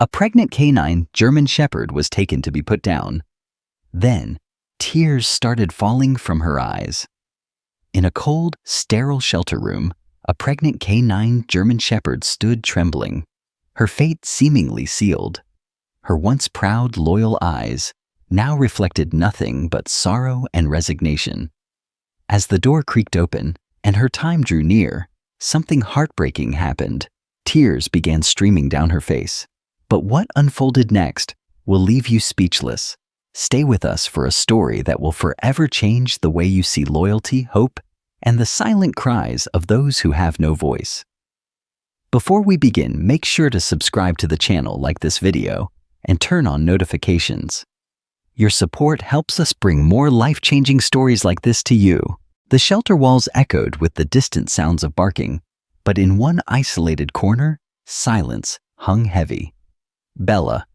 A pregnant canine German Shepherd was taken to be put down. Then, tears started falling from her eyes. In a cold, sterile shelter room, a pregnant canine German Shepherd stood trembling, her fate seemingly sealed. Her once proud, loyal eyes now reflected nothing but sorrow and resignation. As the door creaked open and her time drew near, something heartbreaking happened. Tears began streaming down her face. But what unfolded next will leave you speechless. Stay with us for a story that will forever change the way you see loyalty, hope, and the silent cries of those who have no voice. Before we begin, make sure to subscribe to the channel, like this video, and turn on notifications. Your support helps us bring more life-changing stories like this to you. The shelter walls echoed with the distant sounds of barking, but in one isolated corner, silence hung heavy. Bella,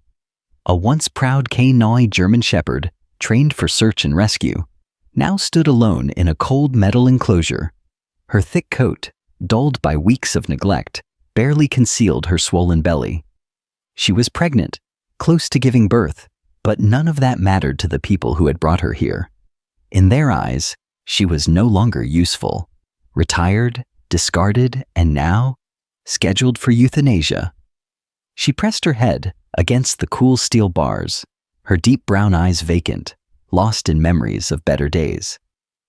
a once proud canine German Shepherd trained for search and rescue, now stood alone in a cold metal enclosure. Her thick coat, dulled by weeks of neglect, barely concealed her swollen belly. She was pregnant, close to giving birth, but none of that mattered to the people who had brought her here. In their eyes, she was no longer useful, retired, discarded, and now scheduled for euthanasia. She pressed her head against the cool steel bars, her deep brown eyes vacant, lost in memories of better days.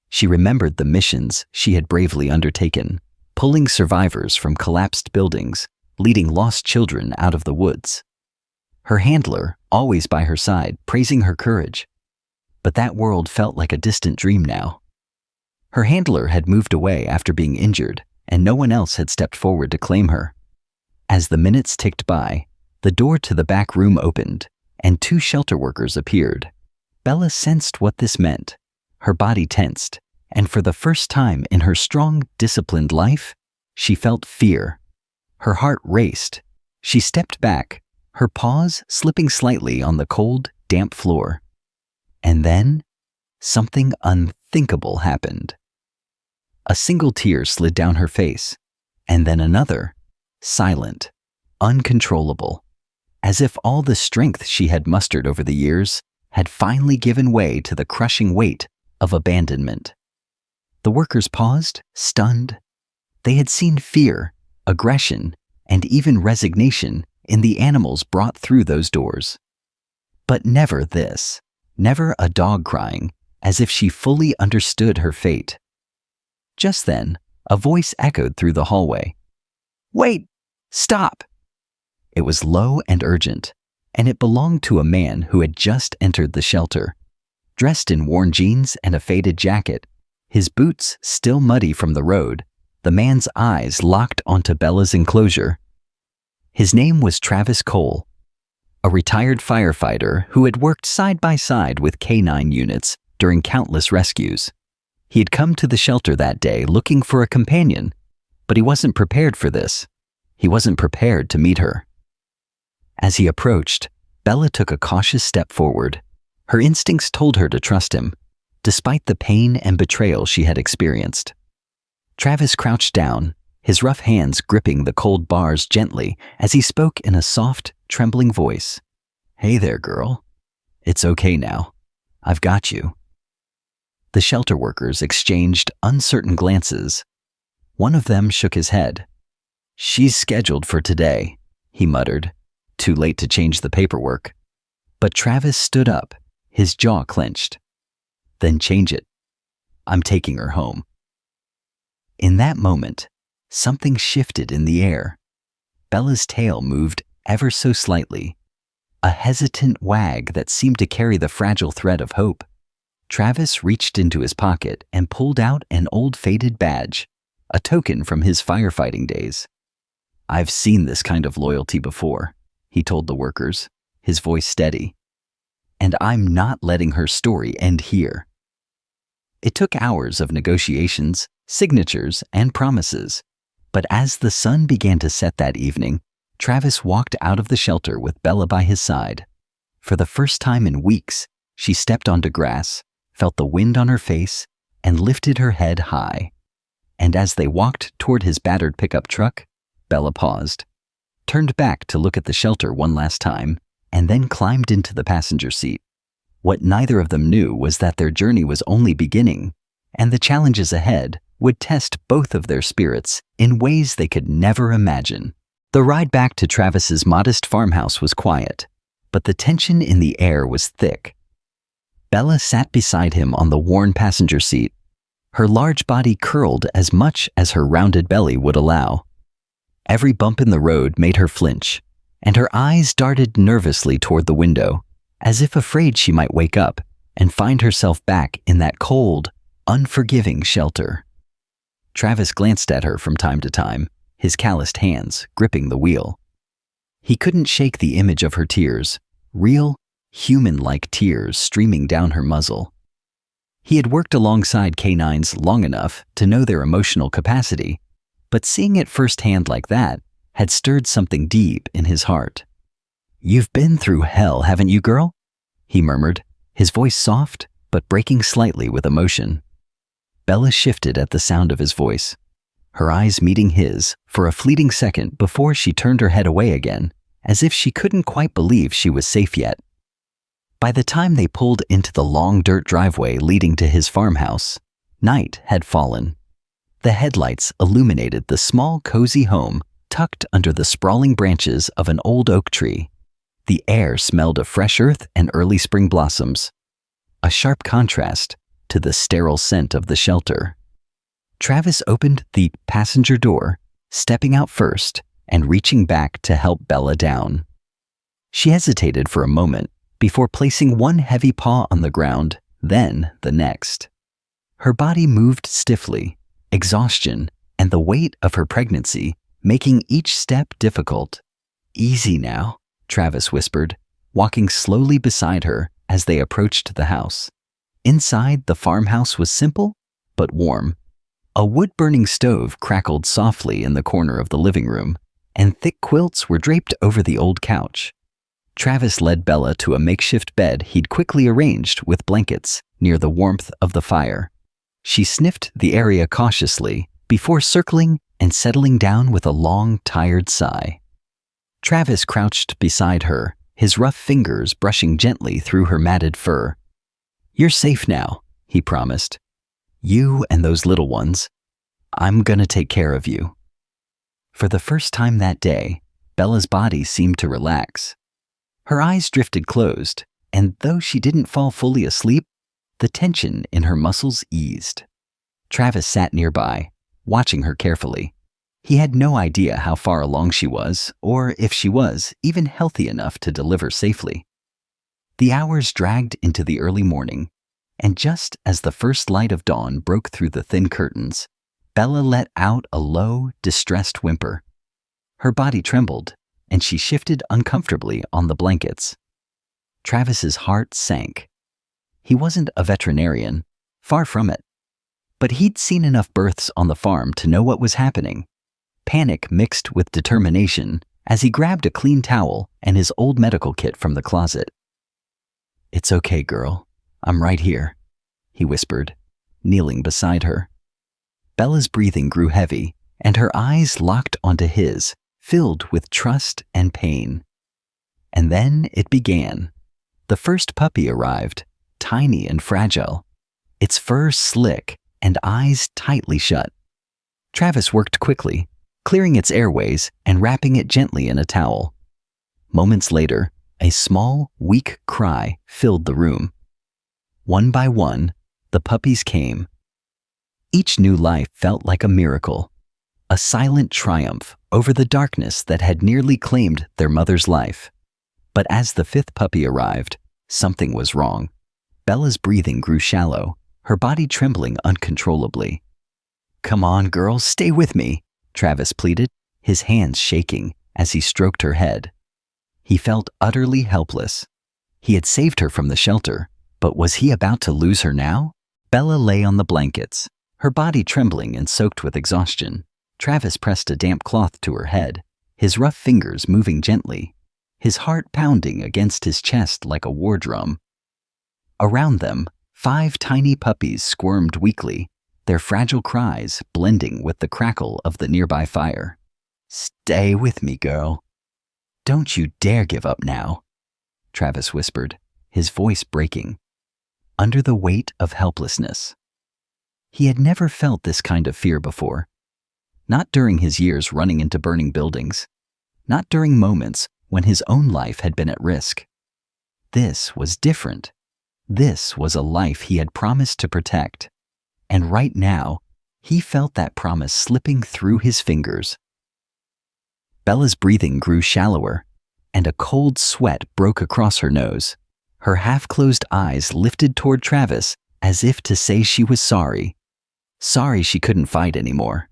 She remembered the missions she had bravely undertaken, pulling survivors from collapsed buildings, leading lost children out of the woods. Her handler, always by her side, praising her courage. But that world felt like a distant dream now. Her handler had moved away after being injured, and no one else had stepped forward to claim her. As the minutes ticked by, the door to the back room opened, and 2 shelter workers appeared. Bella sensed what this meant. Her body tensed, and for the first time in her strong, disciplined life, she felt fear. Her heart raced. She stepped back, her paws slipping slightly on the cold, damp floor. And then, something unthinkable happened. A single tear slid down her face, and then another, silent, uncontrollable, as if all the strength she had mustered over the years had finally given way to the crushing weight of abandonment. The workers paused, stunned. They had seen fear, aggression, and even resignation in the animals brought through those doors. But never this, never a dog crying, as if she fully understood her fate. Just then, a voice echoed through the hallway. "Wait! Stop!" It was low and urgent, and it belonged to a man who had just entered the shelter. Dressed in worn jeans and a faded jacket, his boots still muddy from the road, the man's eyes locked onto Bella's enclosure. His name was Travis Cole, a retired firefighter who had worked side by side with canine units during countless rescues. He had come to the shelter that day looking for a companion, but he wasn't prepared for this. He wasn't prepared to meet her. As he approached, Bella took a cautious step forward. Her instincts told her to trust him, despite the pain and betrayal she had experienced. Travis crouched down, his rough hands gripping the cold bars gently as he spoke in a soft, trembling voice. "Hey there, girl. It's okay now. I've got you." The shelter workers exchanged uncertain glances. One of them shook his head. "She's scheduled for today," he muttered, too late to change the paperwork. But Travis stood up, his jaw clenched. "Then change it. I'm taking her home." In that moment, something shifted in the air. Bella's tail moved ever so slightly, a hesitant wag that seemed to carry the fragile thread of hope. Travis reached into his pocket and pulled out an old faded badge, a token from his firefighting days. "I've seen this kind of loyalty before," he told the workers, his voice steady. "And I'm not letting her story end here." It took hours of negotiations, signatures, and promises. But as the sun began to set that evening, Travis walked out of the shelter with Bella by his side. For the first time in weeks, she stepped onto grass, felt the wind on her face, and lifted her head high. And as they walked toward his battered pickup truck, Bella paused. turned back to look at the shelter one last time, and then climbed into the passenger seat. What neither of them knew was that their journey was only beginning, and the challenges ahead would test both of their spirits in ways they could never imagine. The ride back to Travis's modest farmhouse was quiet, but the tension in the air was thick. Bella sat beside him on the worn passenger seat, her large body curled as much as her rounded belly would allow. Every bump in the road made her flinch, and her eyes darted nervously toward the window, as if afraid she might wake up and find herself back in that cold, unforgiving shelter. Travis glanced at her from time to time, his calloused hands gripping the wheel. He couldn't shake the image of her tears, real, human-like tears streaming down her muzzle. He had worked alongside canines long enough to know their emotional capacity, but seeing it firsthand like that had stirred something deep in his heart. "You've been through hell, haven't you, girl?" he murmured, his voice soft but breaking slightly with emotion. Bella shifted at the sound of his voice, her eyes meeting his for a fleeting second before she turned her head away again, as if she couldn't quite believe she was safe yet. By the time they pulled into the long dirt driveway leading to his farmhouse, night had fallen. The headlights illuminated the small, cozy home tucked under the sprawling branches of an old oak tree. The air smelled of fresh earth and early spring blossoms, a sharp contrast to the sterile scent of the shelter. Travis opened the passenger door, stepping out first and reaching back to help Bella down. She hesitated for a moment before placing one heavy paw on the ground, then the next. Her body moved stiffly, exhaustion and the weight of her pregnancy making each step difficult. "Easy now," Travis whispered, walking slowly beside her as they approached the house. Inside, the farmhouse was simple but warm. A wood-burning stove crackled softly in the corner of the living room, and thick quilts were draped over the old couch. Travis led Bella to a makeshift bed he'd quickly arranged with blankets near the warmth of the fire. She sniffed the area cautiously before circling and settling down with a long, tired sigh. Travis crouched beside her, his rough fingers brushing gently through her matted fur. "You're safe now," he promised. "You and those little ones. I'm gonna take care of you." For the first time that day, Bella's body seemed to relax. Her eyes drifted closed, and though she didn't fall fully asleep, the tension in her muscles eased. Travis sat nearby, watching her carefully. He had no idea how far along she was, or if she was even healthy enough to deliver safely. The hours dragged into the early morning, and just as the first light of dawn broke through the thin curtains, Bella let out a low, distressed whimper. Her body trembled, and she shifted uncomfortably on the blankets. Travis's heart sank. He wasn't a veterinarian, far from it. But he'd seen enough births on the farm to know what was happening. Panic mixed with determination as he grabbed a clean towel and his old medical kit from the closet. "It's okay, girl. I'm right here," he whispered, kneeling beside her. Bella's breathing grew heavy, and her eyes locked onto his, filled with trust and pain. And then it began. The first puppy arrived, tiny and fragile, its fur slick and eyes tightly shut. Travis worked quickly, clearing its airways and wrapping it gently in a towel. Moments later, a small, weak cry filled the room. One by one, the puppies came. Each new life felt like a miracle, a silent triumph over the darkness that had nearly claimed their mother's life. But as the fifth puppy arrived, something was wrong. Bella's breathing grew shallow, her body trembling uncontrollably. "Come on, girl, stay with me," Travis pleaded, his hands shaking as he stroked her head. He felt utterly helpless. He had saved her from the shelter, but was he about to lose her now? Bella lay on the blankets, her body trembling and soaked with exhaustion. Travis pressed a damp cloth to her head, his rough fingers moving gently, his heart pounding against his chest like a war drum. Around them, 5 tiny puppies squirmed weakly, their fragile cries blending with the crackle of the nearby fire. "Stay with me, girl," Don't you dare give up now, Travis whispered, his voice breaking, under the weight of helplessness. He had never felt this kind of fear before. Not during his years running into burning buildings. Not during moments when his own life had been at risk. This was different. This was a life he had promised to protect. And right now, he felt that promise slipping through his fingers. Bella's breathing grew shallower, and a cold sweat broke across her nose. Her half-closed eyes lifted toward Travis as if to say she was sorry. Sorry she couldn't fight anymore.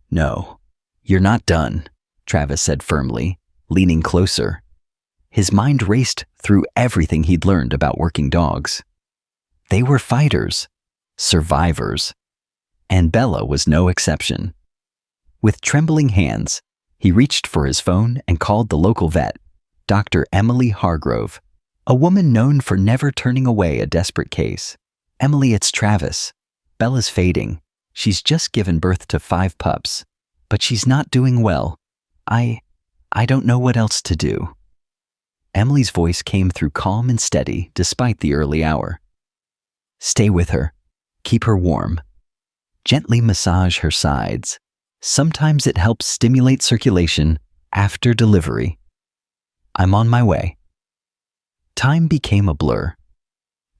No, you're not done, Travis said firmly, leaning closer. His mind raced through everything he'd learned about working dogs. They were fighters, survivors, and Bella was no exception. With trembling hands, he reached for his phone and called the local vet, Dr. Emily Hargrove, a woman known for never turning away a desperate case. Emily, it's Travis. Bella's fading. She's just given birth to 5 pups, but she's not doing well. I don't know what else to do. Emily's voice came through calm and steady despite the early hour. Stay with her. Keep her warm. Gently massage her sides. Sometimes it helps stimulate circulation after delivery. I'm on my way. Time became a blur.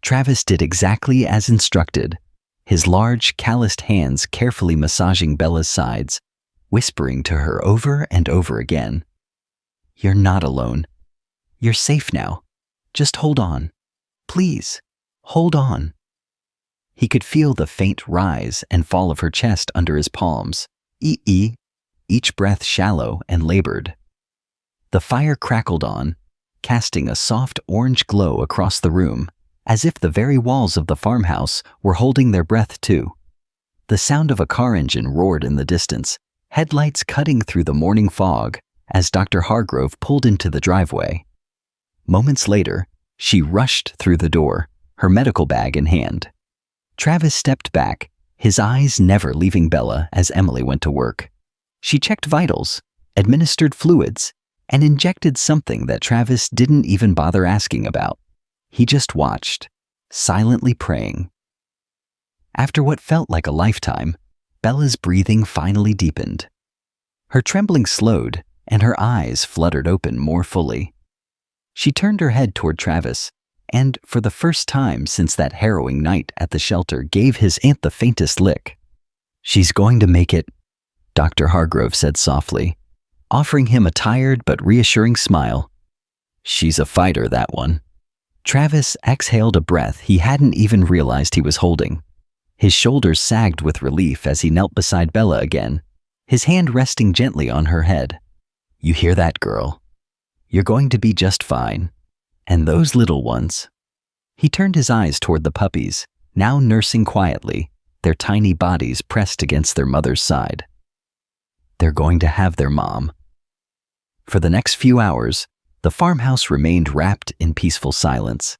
Travis did exactly as instructed, his large, calloused hands carefully massaging Bella's sides, whispering to her over and over again, You're not alone. You're safe now. Just hold on. Please, hold on. He could feel the faint rise and fall of her chest under his palms, each breath shallow and labored. The fire crackled on, casting a soft orange glow across the room, as if the very walls of the farmhouse were holding their breath too. The sound of a car engine roared in the distance, headlights cutting through the morning fog as Dr. Hargrove pulled into the driveway. Moments later, she rushed through the door, her medical bag in hand. Travis stepped back, his eyes never leaving Bella as Emily went to work. She checked vitals, administered fluids, and injected something that Travis didn't even bother asking about. He just watched, silently praying. After what felt like a lifetime, Bella's breathing finally deepened. Her trembling slowed, and her eyes fluttered open more fully. She turned her head toward Travis, and for the first time since that harrowing night at the shelter gave his aunt the faintest lick. She's going to make it, Dr. Hargrove said softly, offering him a tired but reassuring smile. She's a fighter, that one. Travis exhaled a breath he hadn't even realized he was holding. His shoulders sagged with relief as he knelt beside Bella again, his hand resting gently on her head. You hear that, girl? You're going to be just fine. And those little ones. He turned his eyes toward the puppies, now nursing quietly, their tiny bodies pressed against their mother's side. They're going to have their mom. For the next few hours, the farmhouse remained wrapped in peaceful silence.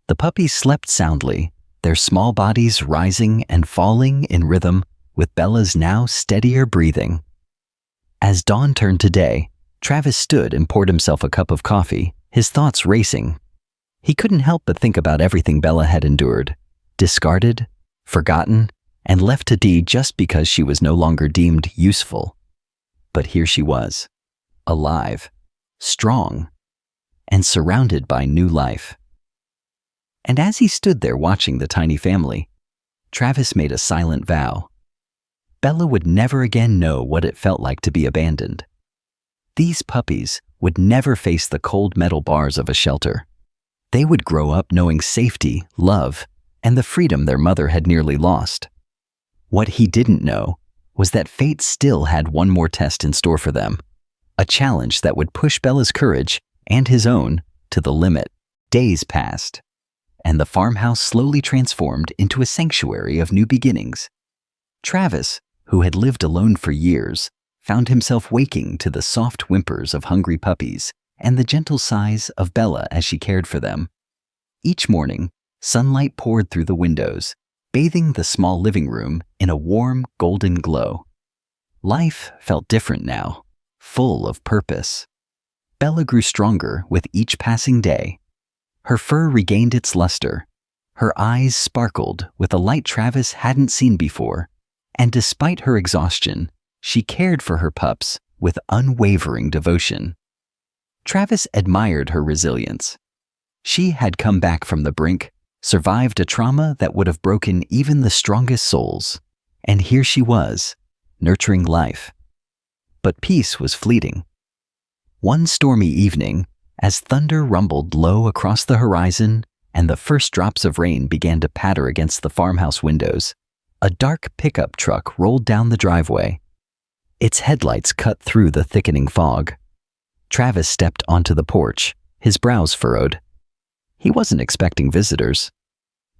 The puppies slept soundly, their small bodies rising and falling in rhythm with Bella's now steadier breathing. As dawn turned to day, Travis stood and poured himself a cup of coffee, his thoughts racing. He couldn't help but think about everything Bella had endured, discarded, forgotten, and left to die just because she was no longer deemed useful. But here she was, alive, strong, and surrounded by new life. And as he stood there watching the tiny family, Travis made a silent vow. Bella would never again know what it felt like to be abandoned. These puppies would never face the cold metal bars of a shelter. They would grow up knowing safety, love, and the freedom their mother had nearly lost. What he didn't know was that fate still had one more test in store for them, a challenge that would push Bella's courage and his own to the limit. Days passed, and the farmhouse slowly transformed into a sanctuary of new beginnings. Travis, who had lived alone for years, found himself waking to the soft whimpers of hungry puppies and the gentle sighs of Bella as she cared for them. Each morning, sunlight poured through the windows, bathing the small living room in a warm, golden glow. Life felt different now, full of purpose. Bella grew stronger with each passing day. Her fur regained its luster. Her eyes sparkled with a light Travis hadn't seen before, and despite her exhaustion, she cared for her pups with unwavering devotion. Travis admired her resilience. She had come back from the brink, survived a trauma that would have broken even the strongest souls, and here she was, nurturing life. But peace was fleeting. One stormy evening, as thunder rumbled low across the horizon and the first drops of rain began to patter against the farmhouse windows, a dark pickup truck rolled down the driveway. Its headlights cut through the thickening fog. Travis stepped onto the porch, his brows furrowed. He wasn't expecting visitors.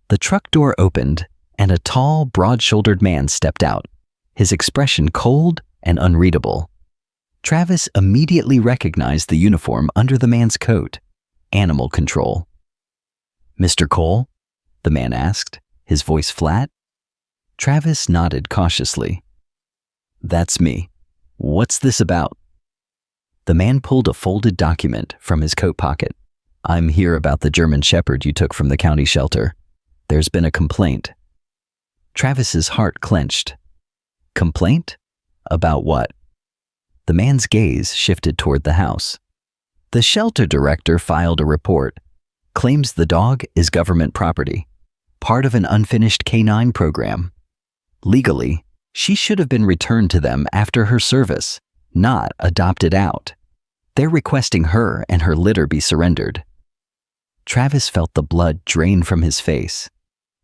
The truck door opened, and a tall, broad-shouldered man stepped out, his expression cold and unreadable. Travis immediately recognized the uniform under the man's coat: animal control. "Mr. Cole?" the man asked, his voice flat. Travis nodded cautiously. "That's me. What's this about?" The man pulled a folded document from his coat pocket. "I'm here about the German Shepherd you took from the county shelter. There's been a complaint." Travis's heart clenched. "Complaint? About what?" The man's gaze shifted toward the house. "The shelter director filed a report. Claims the dog is government property, part of an unfinished canine program. Legally, she should have been returned to them after her service, not adopted out. They're requesting her and her litter be surrendered." Travis felt the blood drain from his face.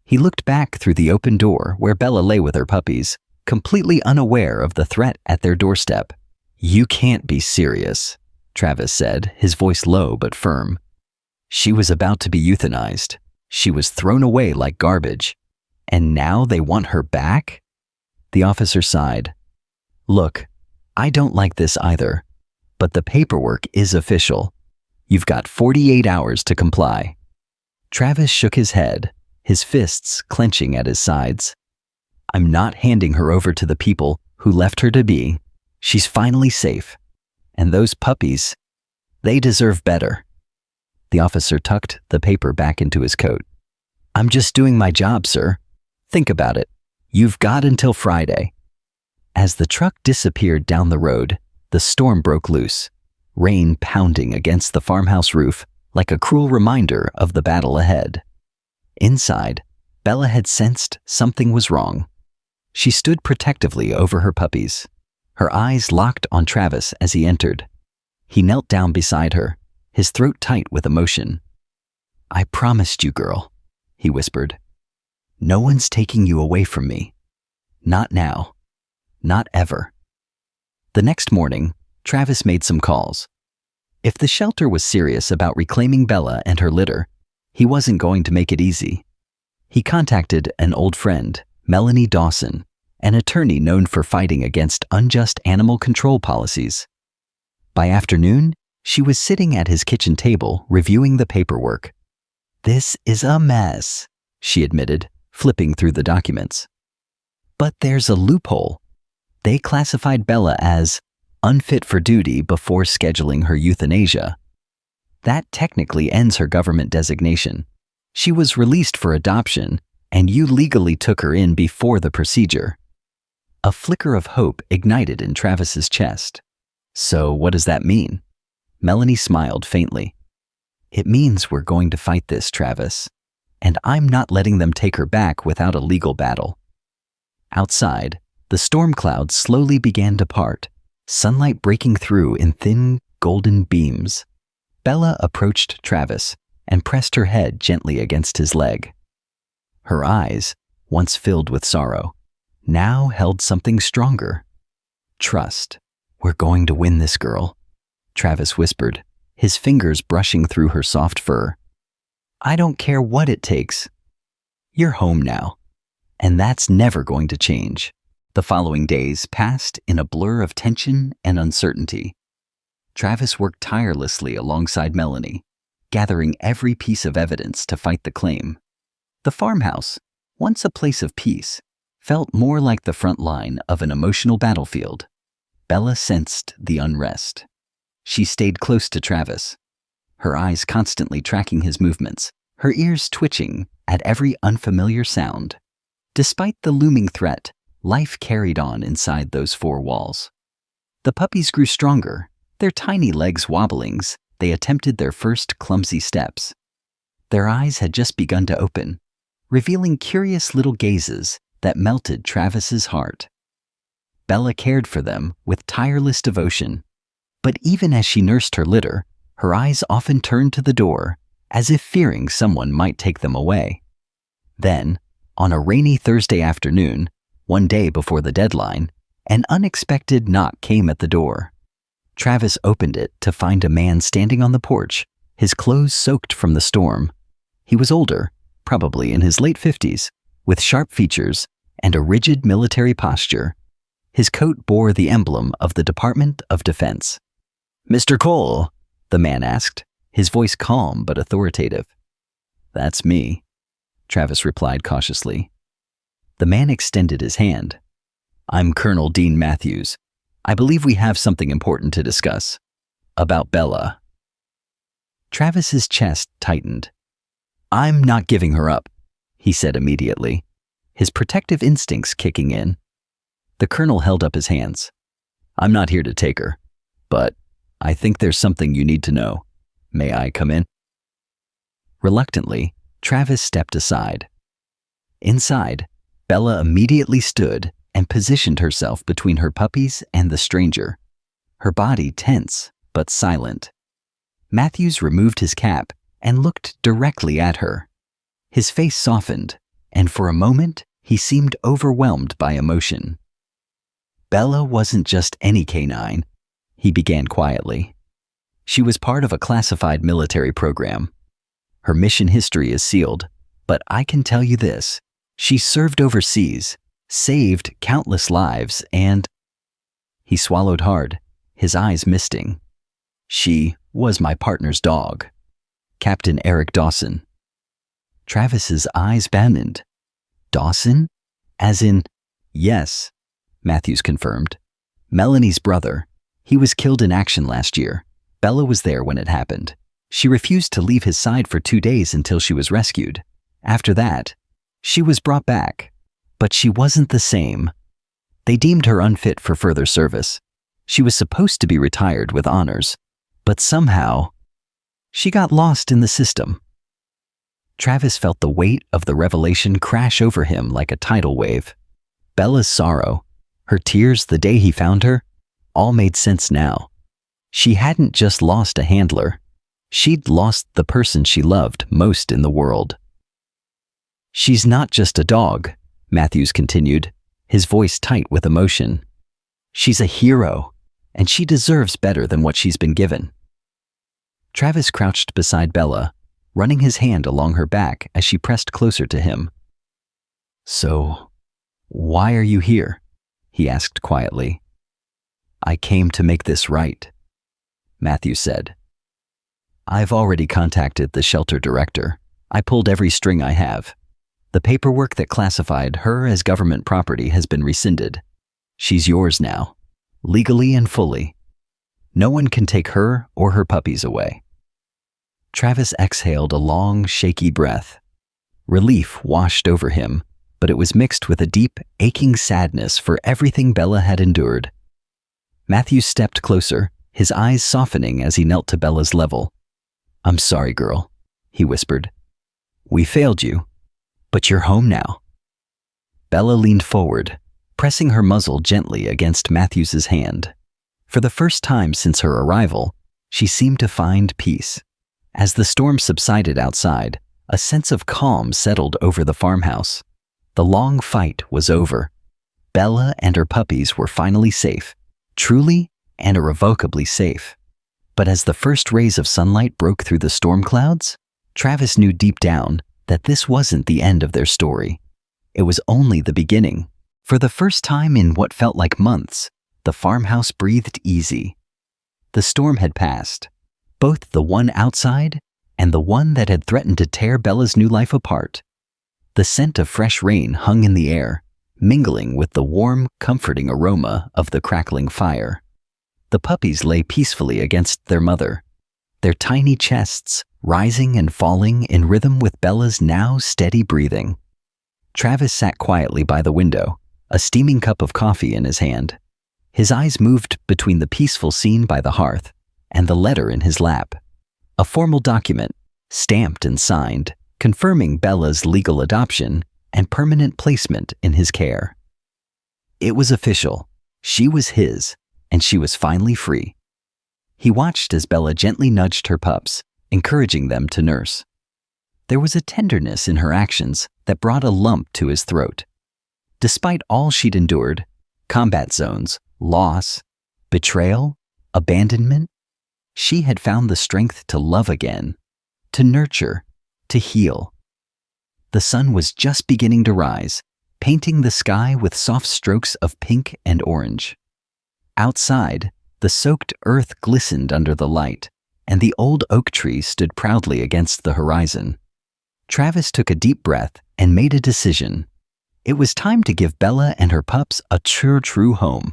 He looked back through the open door where Bella lay with her puppies, completely unaware of the threat at their doorstep. "You can't be serious," Travis said, his voice low but firm. "She was about to be euthanized. She was thrown away like garbage. And now they want her back?" The officer sighed. "Look, I don't like this either, but the paperwork is official. You've got 48 hours to comply." Travis shook his head, his fists clenching at his sides. "I'm not handing her over to the people who left her to be. She's finally safe. And those puppies, they deserve better." The officer tucked the paper back into his coat. "I'm just doing my job, sir. Think about it. You've got until Friday." As the truck disappeared down the road, the storm broke loose, rain pounding against the farmhouse roof like a cruel reminder of the battle ahead. Inside, Bella had sensed something was wrong. She stood protectively over her puppies, her eyes locked on Travis as he entered. He knelt down beside her, his throat tight with emotion. "I promised you, girl," he whispered. "No one's taking you away from me. Not now. Not ever." The next morning, Travis made some calls. If the shelter was serious about reclaiming Bella and her litter, he wasn't going to make it easy. He contacted an old friend, Melanie Dawson, an attorney known for fighting against unjust animal control policies. By afternoon, she was sitting at his kitchen table reviewing the paperwork. "This is a mess," she admitted, flipping through the documents. "But there's a loophole. They classified Bella as unfit for duty before scheduling her euthanasia. That technically ends her government designation. She was released for adoption, and you legally took her in before the procedure." A flicker of hope ignited in Travis's chest. "So what does that mean?" Melanie smiled faintly. "It means we're going to fight this, Travis, and I'm not letting them take her back without a legal battle." Outside, the storm clouds slowly began to part, sunlight breaking through in thin, golden beams. Bella approached Travis and pressed her head gently against his leg. Her eyes, once filled with sorrow, now held something stronger. "Trust. We're going to win this, girl," Travis whispered, his fingers brushing through her soft fur. "I don't care what it takes. You're home now, and that's never going to change." The following days passed in a blur of tension and uncertainty. Travis worked tirelessly alongside Melanie, gathering every piece of evidence to fight the claim. The farmhouse, once a place of peace, felt more like the front line of an emotional battlefield. Bella sensed the unrest. She stayed close to Travis, her eyes constantly tracking his movements, her ears twitching at every unfamiliar sound. Despite the looming threat, life carried on inside those four walls. The puppies grew stronger, their tiny legs wobbling as they attempted their first clumsy steps. Their eyes had just begun to open, revealing curious little gazes that melted Travis's heart. Bella cared for them with tireless devotion, but even as she nursed her litter, her eyes often turned to the door, as if fearing someone might take them away. Then, on a rainy Thursday afternoon, one day before the deadline, an unexpected knock came at the door. Travis opened it to find a man standing on the porch, his clothes soaked from the storm. He was older, probably in his late 50s, with sharp features and a rigid military posture. His coat bore the emblem of the Department of Defense. "Mr. Cole?" the man asked, his voice calm but authoritative. "That's me," Travis replied cautiously. The man extended his hand. "I'm Colonel Dean Matthews. I believe we have something important to discuss. About Bella." Travis's chest tightened. "I'm not giving her up," he said immediately, his protective instincts kicking in. The colonel held up his hands. "I'm not here to take her, but I think there's something you need to know. May I come in?" Reluctantly, Travis stepped aside. Inside, Bella immediately stood and positioned herself between her puppies and the stranger, her body tense but silent. Matthews removed his cap and looked directly at her. His face softened, and for a moment, he seemed overwhelmed by emotion. "Bella wasn't just any canine," he began quietly. "She was part of a classified military program. Her mission history is sealed, but I can tell you this: she served overseas, saved countless lives, and—" He swallowed hard, his eyes misting. "She was my partner's dog, Captain Eric Dawson." Travis's eyes banded. "Dawson? As in—" "Yes," Matthews confirmed. "Melanie's brother. He was killed in action last year. Bella was there when it happened. She refused to leave his side for 2 days until she was rescued. After that, she was brought back. But she wasn't the same. They deemed her unfit for further service. She was supposed to be retired with honors, but somehow, she got lost in the system." Travis felt the weight of the revelation crash over him like a tidal wave. Bella's sorrow, her tears the day he found her, all made sense now. She hadn't just lost a handler. She'd lost the person she loved most in the world. "She's not just a dog," Matthews continued, his voice tight with emotion. "She's a hero, and she deserves better than what she's been given." Travis crouched beside Bella, running his hand along her back as she pressed closer to him. "So, why are you here?" he asked quietly. "I came to make this right," Matthews said. "I've already contacted the shelter director. I pulled every string I have. The paperwork that classified her as government property has been rescinded. She's yours now, legally and fully. No one can take her or her puppies away." Travis exhaled a long, shaky breath. Relief washed over him, but it was mixed with a deep, aching sadness for everything Bella had endured. Matthews stepped closer, his eyes softening as he knelt to Bella's level. "I'm sorry, girl," he whispered. "We failed you, but you're home now." Bella leaned forward, pressing her muzzle gently against Matthews's hand. For the first time since her arrival, she seemed to find peace. As the storm subsided outside, a sense of calm settled over the farmhouse. The long fight was over. Bella and her puppies were finally safe, truly and irrevocably safe. But as the first rays of sunlight broke through the storm clouds, Travis knew deep down that this wasn't the end of their story. It was only the beginning. For the first time in what felt like months, the farmhouse breathed easy. The storm had passed, both the one outside and the one that had threatened to tear Bella's new life apart. The scent of fresh rain hung in the air, mingling with the warm, comforting aroma of the crackling fire. The puppies lay peacefully against their mother, their tiny chests rising and falling in rhythm with Bella's now steady breathing. Travis sat quietly by the window, a steaming cup of coffee in his hand. His eyes moved between the peaceful scene by the hearth and the letter in his lap. A formal document, stamped and signed, confirming Bella's legal adoption and permanent placement in his care. It was official. She was his, and she was finally free. He watched as Bella gently nudged her pups, encouraging them to nurse. There was a tenderness in her actions that brought a lump to his throat. Despite all she'd endured, combat zones, loss, betrayal, abandonment, she had found the strength to love again, to nurture, to heal. The sun was just beginning to rise, painting the sky with soft strokes of pink and orange. Outside, the soaked earth glistened under the light, and the old oak tree stood proudly against the horizon. Travis took a deep breath and made a decision. It was time to give Bella and her pups a true home,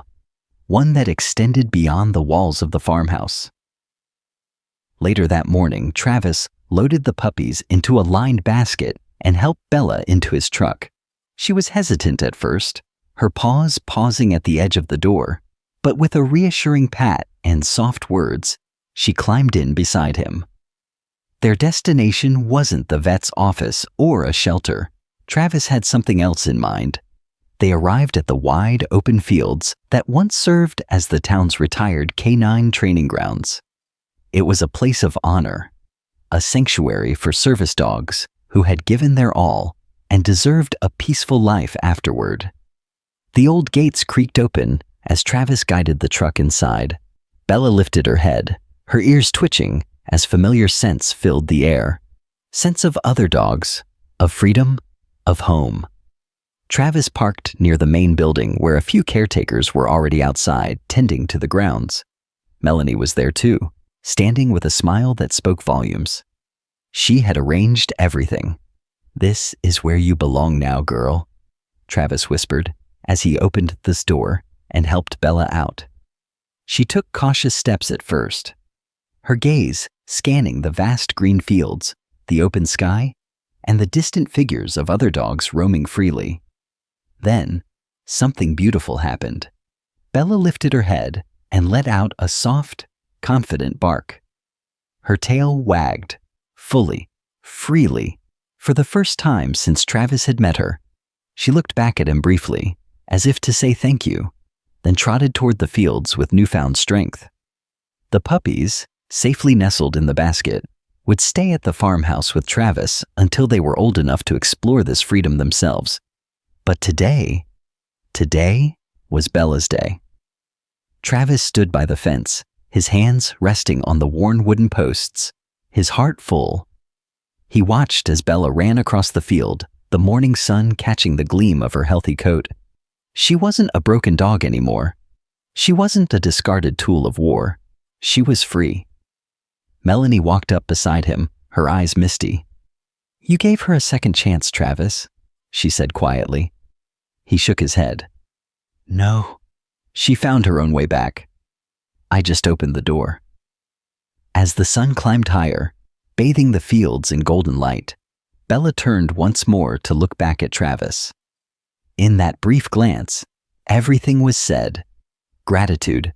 one that extended beyond the walls of the farmhouse. Later that morning, Travis loaded the puppies into a lined basket and helped Bella into his truck. She was hesitant at first, her paws pausing at the edge of the door, but with a reassuring pat and soft words, she climbed in beside him. Their destination wasn't the vet's office or a shelter. Travis had something else in mind. They arrived at the wide, open fields that once served as the town's retired canine training grounds. It was a place of honor, a sanctuary for service dogs who had given their all and deserved a peaceful life afterward. The old gates creaked open as Travis guided the truck inside. Bella lifted her head, her ears twitching as familiar scents filled the air. Scents of other dogs, of freedom, of home. Travis parked near the main building where a few caretakers were already outside tending to the grounds. Melanie was there too, standing with a smile that spoke volumes. She had arranged everything. "This is where you belong now, girl," Travis whispered as he opened this door and helped Bella out. She took cautious steps at first, her gaze scanning the vast green fields, the open sky, and the distant figures of other dogs roaming freely. Then, something beautiful happened. Bella lifted her head and let out a soft, confident bark. Her tail wagged, fully, freely, for the first time since Travis had met her. She looked back at him briefly, as if to say thank you, then trotted toward the fields with newfound strength. The puppies, safely nestled in the basket, would stay at the farmhouse with Travis until they were old enough to explore this freedom themselves. But today was Bella's day. Travis stood by the fence, his hands resting on the worn wooden posts, his heart full. He watched as Bella ran across the field, the morning sun catching the gleam of her healthy coat. She wasn't a broken dog anymore. She wasn't a discarded tool of war. She was free. Melanie walked up beside him, her eyes misty. "You gave her a second chance, Travis," she said quietly. He shook his head. "No." She found her own way back. "I just opened the door." As the sun climbed higher, bathing the fields in golden light, Bella turned once more to look back at Travis. In that brief glance, everything was said. Gratitude,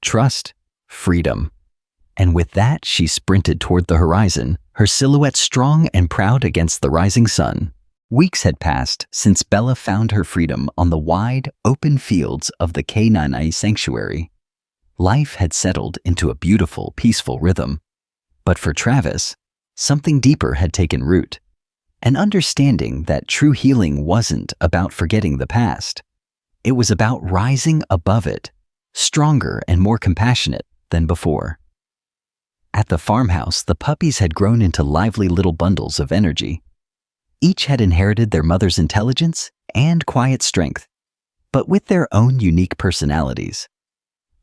trust, freedom. And with that, she sprinted toward the horizon, her silhouette strong and proud against the rising sun. Weeks had passed since Bella found her freedom on the wide, open fields of the K9I sanctuary. Life had settled into a beautiful, peaceful rhythm. But for Travis, something deeper had taken root. An understanding that true healing wasn't about forgetting the past. It was about rising above it, stronger and more compassionate than before. At the farmhouse, the puppies had grown into lively little bundles of energy. Each had inherited their mother's intelligence and quiet strength, but with their own unique personalities.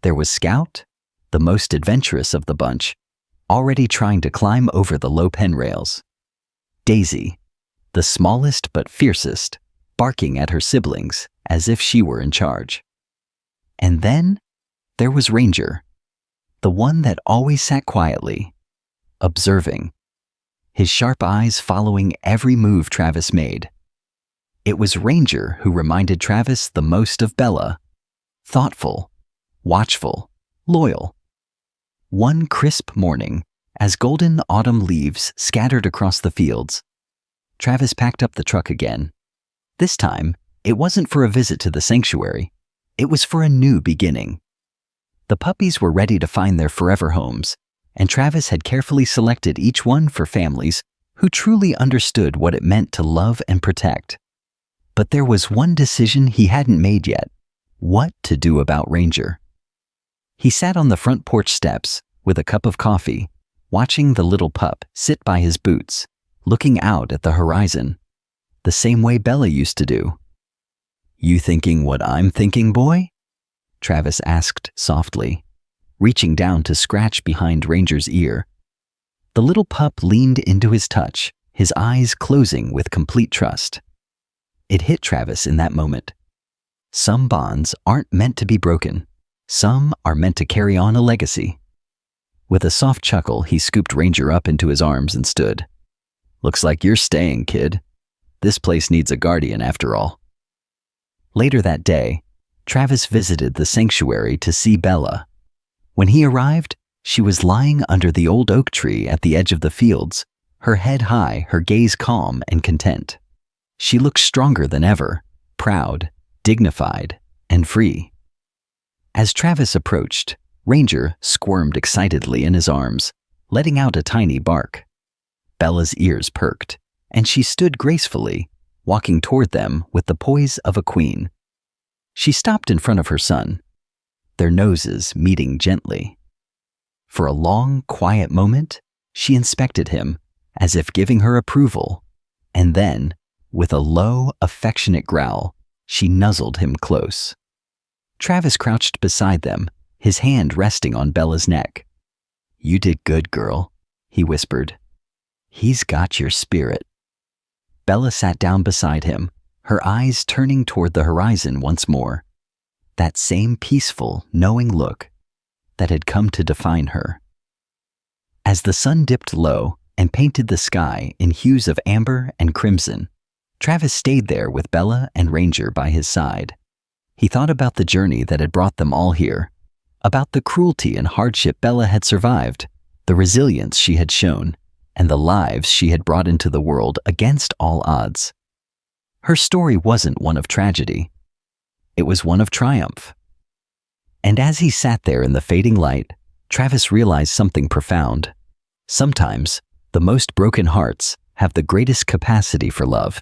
There was Scout, the most adventurous of the bunch, already trying to climb over the low pen rails. Daisy, the smallest but fiercest, barking at her siblings as if she were in charge. And then there was Ranger, the one that always sat quietly, observing, his sharp eyes following every move Travis made. It was Ranger who reminded Travis the most of Bella, thoughtful, watchful, loyal. One crisp morning, as golden autumn leaves scattered across the fields, Travis packed up the truck again. This time, it wasn't for a visit to the sanctuary. It was for a new beginning. The puppies were ready to find their forever homes, and Travis had carefully selected each one for families who truly understood what it meant to love and protect. But there was one decision he hadn't made yet: what to do about Ranger. He sat on the front porch steps with a cup of coffee, watching the little pup sit by his boots, looking out at the horizon, the same way Bella used to do. "You thinking what I'm thinking, boy?" Travis asked softly, reaching down to scratch behind Ranger's ear. The little pup leaned into his touch, his eyes closing with complete trust. It hit Travis in that moment. Some bonds aren't meant to be broken. Some are meant to carry on a legacy. With a soft chuckle, he scooped Ranger up into his arms and stood. "Looks like you're staying, kid. This place needs a guardian after all." Later that day, Travis visited the sanctuary to see Bella. When he arrived, she was lying under the old oak tree at the edge of the fields, her head high, her gaze calm and content. She looked stronger than ever, proud, dignified, and free. As Travis approached, Ranger squirmed excitedly in his arms, letting out a tiny bark. Bella's ears perked, and she stood gracefully, walking toward them with the poise of a queen. She stopped in front of her son, their noses meeting gently. For a long, quiet moment, she inspected him, as if giving her approval, and then, with a low, affectionate growl, she nuzzled him close. Travis crouched beside them, his hand resting on Bella's neck. "You did good, girl," he whispered. "He's got your spirit." Bella sat down beside him, her eyes turning toward the horizon once more. That same peaceful, knowing look that had come to define her. As the sun dipped low and painted the sky in hues of amber and crimson, Travis stayed there with Bella and Ranger by his side. He thought about the journey that had brought them all here, about the cruelty and hardship Bella had survived, the resilience she had shown, and the lives she had brought into the world against all odds. Her story wasn't one of tragedy. It was one of triumph. And as he sat there in the fading light, Travis realized something profound. Sometimes, the most broken hearts have the greatest capacity for love.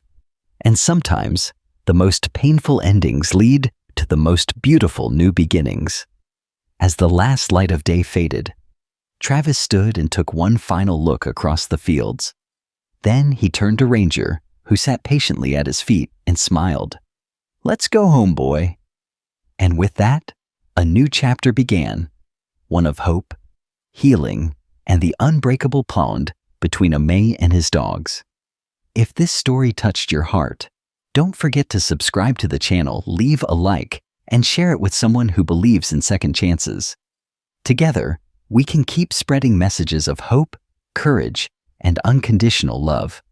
And sometimes, the most painful endings lead to the most beautiful new beginnings. As the last light of day faded, Travis stood and took one final look across the fields. Then he turned to Ranger, who sat patiently at his feet, and smiled. "Let's go home, boy." And with that, a new chapter began, one of hope, healing, and the unbreakable bond between a May and his dogs. If this story touched your heart, don't forget to subscribe to the channel, leave a like, and share it with someone who believes in second chances. Together, we can keep spreading messages of hope, courage, and unconditional love.